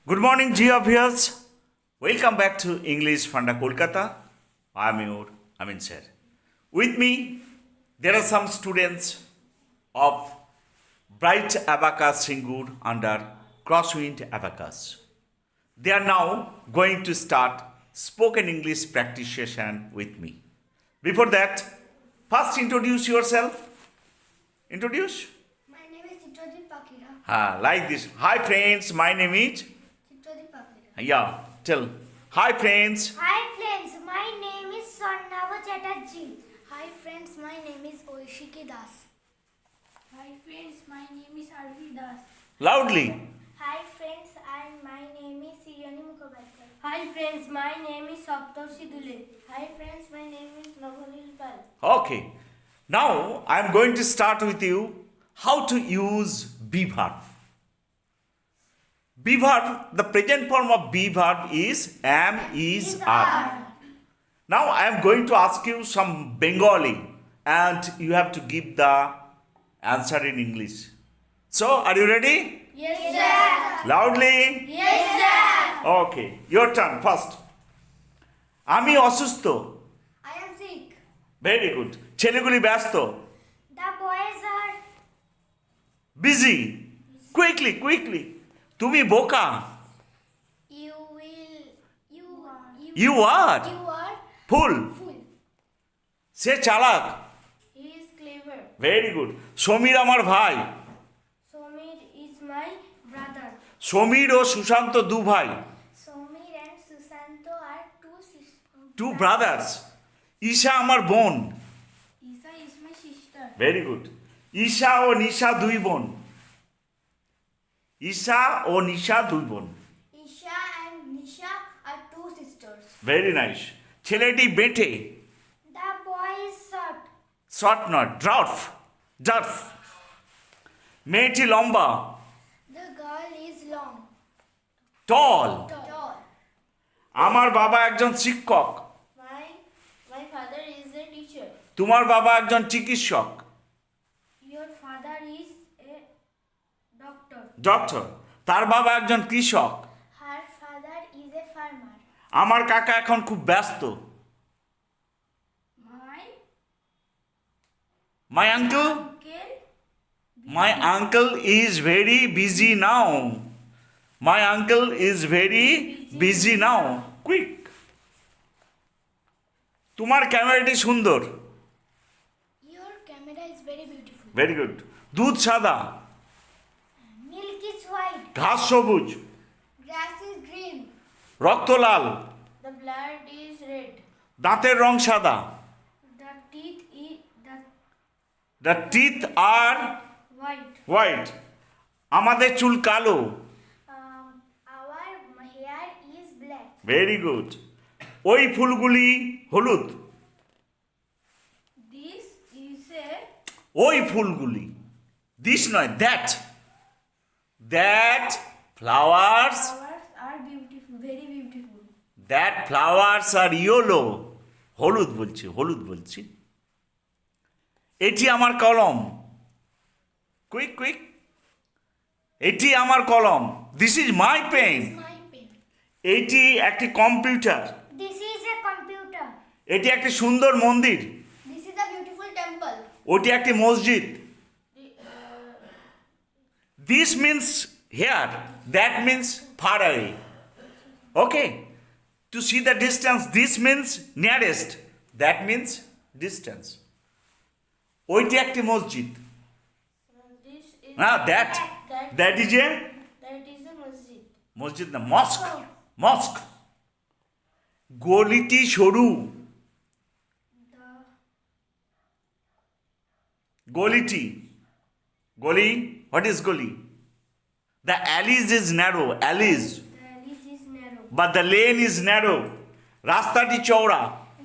Good morning, Gia viewers. Welcome back to English Funda Kolkata. I'm your Amin sir. With me, there are some students of Bright Abacus Singur under Crosswind Abacus. They are now going to start spoken English practice session with me. Before that, first introduce yourself. Introduce. My name is Chitrojit Pakira. Like this. Hi friends, my name is. Chitrojit Pakira. Yeah, tell. Hi friends. Hi friends, my name is Swarnava Chatterjee. Hi friends, my name is Oishiki Das. Hi friends, my name is Arvi Das. Loudly. Hi friends, my name is Siyani Mukhopadhyay. Hi friends, my name is Saptarshi Dule. Hi friends, my name is Navhalil Pal. Okay. Now I am going to start with you how to use be verb. Be verb, the present form of be verb is am, is, are. Now I am going to ask you some Bengali and you have to give the answer in English. So, are you ready? Yes, sir. Loudly. Yes, sir. Okay, your turn first. আমি অসুস্থ। I am sick. Very good. ছেলেগুলি ব্যস্ত। The boys are. Busy. Quickly. তুমি বোকা। You you are are fool. full. সে চালাক। He is clever. Very good. Samir আমার ভাই। Somir is my brother. Samir ও সুশান্ত দু ভাই। Somir and Susanto are two sisters. Two brothers. Isha আমার বোন। Isa is my sister. Very good. Isha ও নিশা দুই বোন। ঈশা ও নিশা দুই বোন। Isha and Nisha are two sisters. Very nice. ছেলেটি বেঁটে। The boy is short. Short not draft. মেয়েটি লম্বা। The girl is long. Ton. Tall. আমার বাবা একজন শিক্ষক। My father is a teacher. তোমার বাবা একজন চিকিৎসক। Your father is a doctor. Doctor. তার বাবা একজন কৃষক। Her father is a farmer. আমার কাকা এখন খুব ব্যস্ত। My my uncle is very busy now. My uncle is very busy now. Quick. তোমার ক্যামেরাটি সুন্দর। Your camera is very beautiful. Very good. দুধ সাদা। Milk is white. ঘাস সবুজ। Grass is green. রক্ত লাল। The blood is red. দাঁতের রং সাদা। The teeth is the teeth are white. White. আমাদের চুল কালো। Our hair is black. Very good. ওই ফুলগুলি হলুদ। This is a ওই ফুলগুলি। দিস নয় that flowers flowers are beautiful, very beautiful. That flowers are yellow. হলুদ বলছি। এটি আমার কলম। কুইক। এটি আমার কলম। This is my pen. My pen. এটি একটি computer. This is a computer. এটি একটি সুন্দর মন্দির। This is a beautiful temple. ওটি একটি মসজিদ। This means here, that means far away. Okay, to see the distance, this means nearest, that means distance. ওইটি একটি মসজিদ। This is না that is a that is a masjid. মসজিদ না, মস্ক। গলিটি সরু। The গলি, হোয়াট ইজ গলি? The alleys is narrow, alley is narrow. But the lane is narrow. রাস্তাটি চওড়া।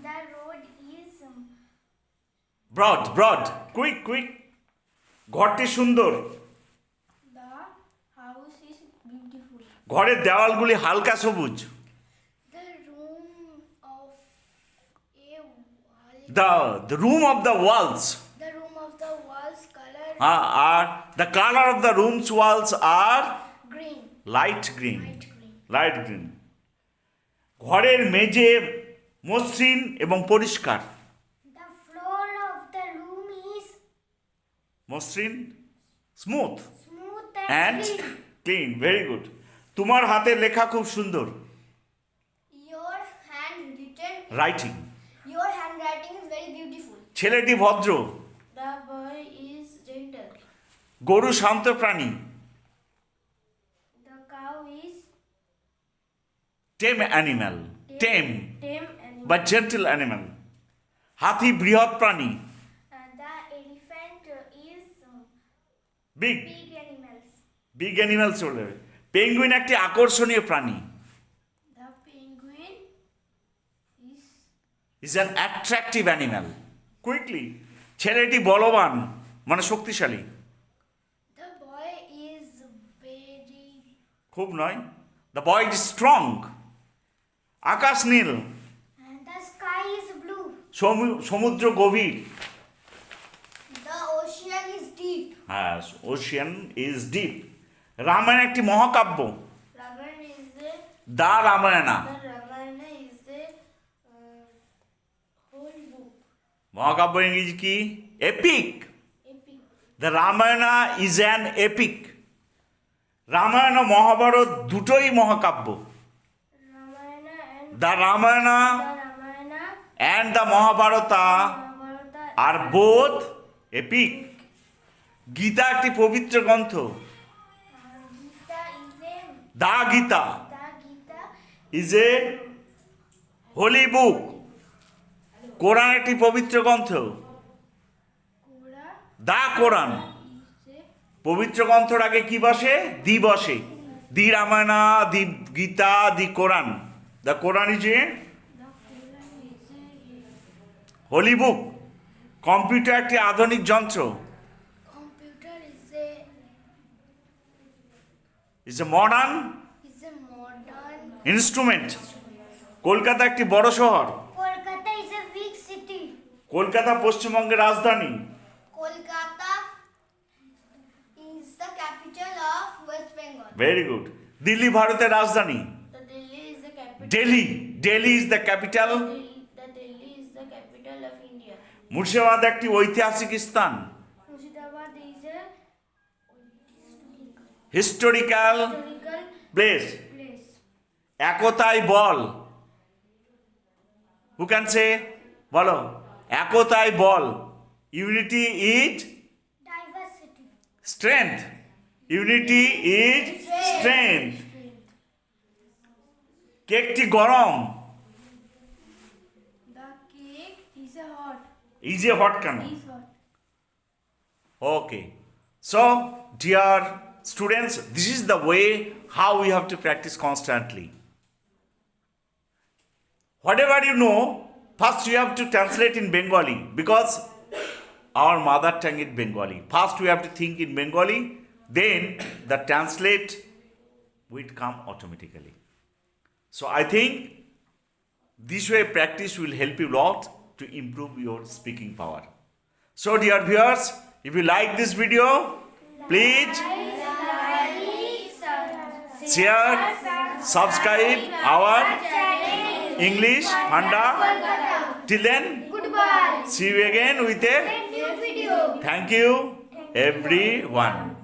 The road is broad. Quick. ঘরটি সুন্দর। The house is beautiful. ঘরের দেওয়ালগুলি হালকা সবুজ। the room of a wall. The room of the walls The room of the walls color are the color of the room's walls are green. light green. Light green. Light green. ঘরের মেঝে মসৃণ এবং পরিষ্কার। The floor of the room is মসৃণ, smooth smooth and and clean. Clean. Very good. তোমার হাতের লেখা খুব সুন্দর। Your handwritten. Writing. Your handwriting is very beautiful. ছেলেটি ভদ্র। The boy is gentle. গরু শান্ত প্রাণী। The cow is টেম অ্যানিম্যাল। টেম tame animal. বা জেন্টল অ্যানিম্যাল। হাতি বৃহৎ প্রাণী। The elephant is big big animals. Big animal চলে যাবে। পেঙ্গুইন একটি আকর্ষণীয় প্রাণী। The penguin is is an attractive animal. Quickly. ছেলেটি বলবান মানে শক্তিশালী। the boy is very খুব নয়। The boy is strong. আকাশ নীল। and the sky is blue. সমুদ্র গভীর। The ocean is deep. হ্যাঁ, ওশিয়ান ইজ ডিপ। রামায়ণ একটি মহাকাব্য। Ramayana is a the Ramayana. the Ramayana is a whole book. মহাকাব্য ইংরেজি কি? Epic. Epic. The Ramayana is an epic. Ramayan ও মহাভারত দুটোই মহাকাব্য। Ramayana and the Ramayana the Ramayana and the Mahabharata Mahabharata আর বোথ এপিক। গীতা একটি পবিত্র গ্রন্থ। Gita is a the Gita the Gita is a holy book. Quran একটি পবিত্র গ্রন্থ। Kora the Quran. is a পবিত্র গ্রন্থর আগে কি বসে? দি বসে। The Ramayana, the Gita, the Quran. The Quran is a the Quran is a holy book. Computer একটি আধুনিক যন্ত্র। computer is a modern is a modern. Instrument. Kolkata একটি বড় শহর। Kolkata is a big city. Kolkata পশ্চিমবঙ্গের রাজধানী। Kolkata is the capital of West Bengal. Very good. Delhi ভারতের রাজধানী। The Delhi is the capital. Delhi is the capital. The Delhi is the capital of India. Murshidabad একটি ঐতিহাসিক স্থান। Murshidabad is a historical historical place. place. একতাই বল। Who can say? বলো। একতাই বল। Unity is Diversity. Strength. Unity is strength. কেকটি গরম। The cake is a hot. Is a hot কেন? Is hot. Okay. So, dear students, this is the way how we have to practice constantly. Whatever you know, first you have to translate in Bengali because our mother tongue is Bengali. First we have to think in Bengali, then the translate will come automatically. So I think this way practice will help you a lot to improve your speaking power. So dear viewers, if you like this video, please share, subscribe our English Funda. Till then, Goodbye. see you again with a New video. thank you everyone.